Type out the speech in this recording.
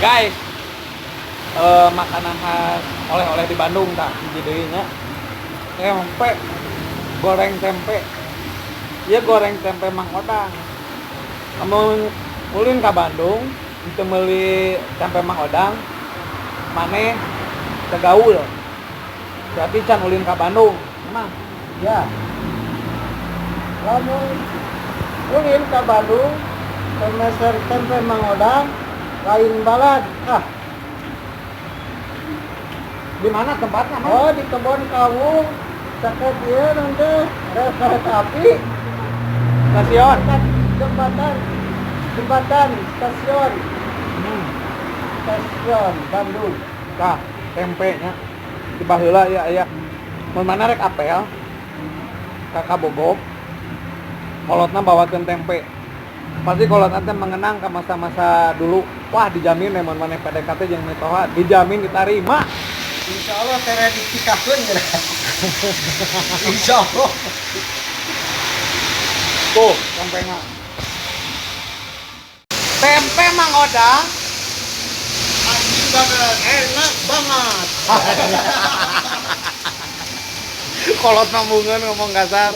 Guys, makanan khas oleh-oleh di Bandung tak jadinya tempe, goreng tempe. Iya goreng tempe Mang Odang. Kamu ulin ke Bandung, itu beli tempe Mang Odang, mana tegaul. Berarti can ulin ke Bandung, emang? Ya, kamu ulin ke Bandung, pemeser tempe Mang Odang, lain balad. Di mana tempatnya, Mang? Oh di kebun kamu, sakit dia nanti kereta api, Stasiun. jembatan, jembatan, stasiun, Hmm. stasiun Bandung. Tah, tempenya di baheula ya aya. Mun mana rek apel? Kakak Bogor. Kolotna bawakeun tempe. Pasti kolotna teh mengenang ke masa-masa dulu. Wah, dijamin mun maneh PDKT jeung mitoha, dijamin diterima. Insya Allah saya dikikakeun ya. Insya Allah. Tuh, tempenya. Tempe Mang Odang Anjing banget, enak banget. kolot nambungan ngomong kasar.